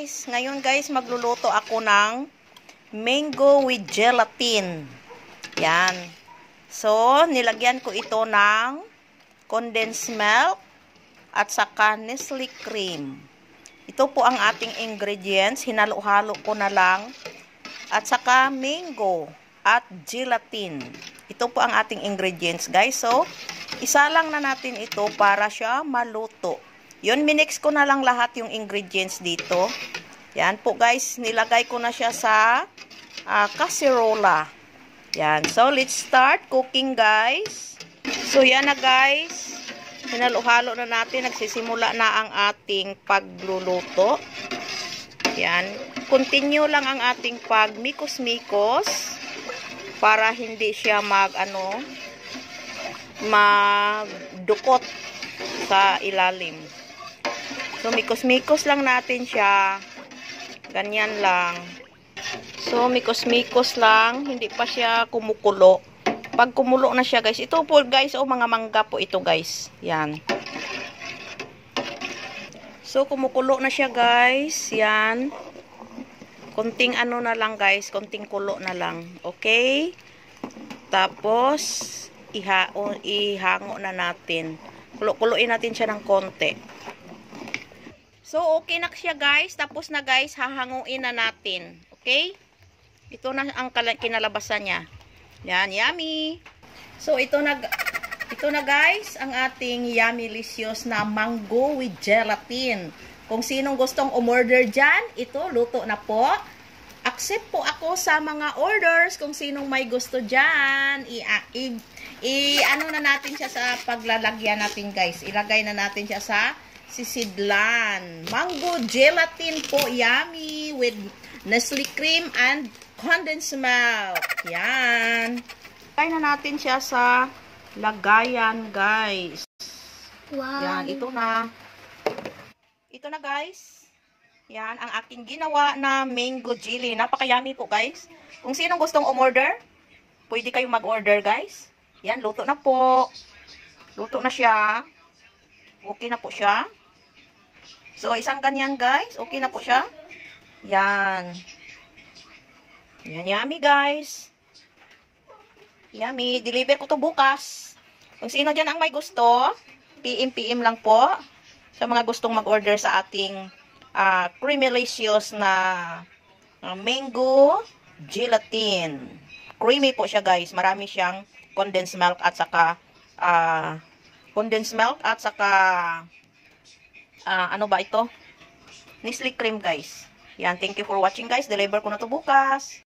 Ngayon guys, magluluto ako ng mango with gelatin. Yan. So, nilagyan ko ito ng condensed milk at saka Nestle cream. Ito po ang ating ingredients. Hinalo-halo ko na lang. At saka mango at gelatin. Ito po ang ating ingredients guys. So, isa lang na natin ito para siya maluto. Yun, minix ko na lang lahat yung ingredients dito. Yan po guys, nilagay ko na siya sa casserole. Yan, so let's start cooking guys. So yan na guys, hinalo-halo na natin, nagsisimula na ang ating pagluluto. Yan, continue lang ang ating pagmikos-mikos para hindi siya magdukot sa ilalim. So, mikos-mikos lang natin siya. Ganyan lang. So, mikos-mikos lang. Hindi pa siya kumukulo. Pag kumulo na siya, guys. Ito po, guys. Mga mangga po ito, guys. Yan. So, kumukulo na siya, guys. Yan. Konting na lang, guys. Konting kulo na lang. Okay? Tapos, ihango na natin. Kulo-kuloin natin siya ng konti. So, okay na siya guys. Tapos na guys, hahanguin na natin. Okay? Ito na ang kinalabasan niya. Yan, yummy. So, ito na guys, ang ating yummy-licious na mango with gelatin. Kung sinong gustong umorder dyan, ito, luto na po. Accept po ako sa mga orders. Kung sinong may gusto dyan, ano na natin siya sa paglalagyan natin guys. Ilagay na natin siya sa sisidlan. Mango gelatin po, yummy, with Nestle cream and condensed milk. Yan. Ilagay na natin siya sa lagayan, guys. Wow. Yan, ito na. Ito na, guys. Yan, ang aking ginawa na mango jelly. Napaka-yummy po, guys. Kung sinong gustong umorder, pwede kayong mag-order, guys. Yan, luto na po. Luto na siya. Okay na po siya. So, isang ganyan guys. Okay na po siya. Yan. Yan, yummy guys. Yummy. Deliver ko to bukas. Kung sino dyan ang may gusto, PM lang po. Sa mga gustong mag-order sa ating creamylicious na mango gelatin. Creamy po siya guys. Marami siyang condensed milk at saka ano ba ito? Nestle cream guys. Yan, thank you for watching guys. Deliver ko na to bukas.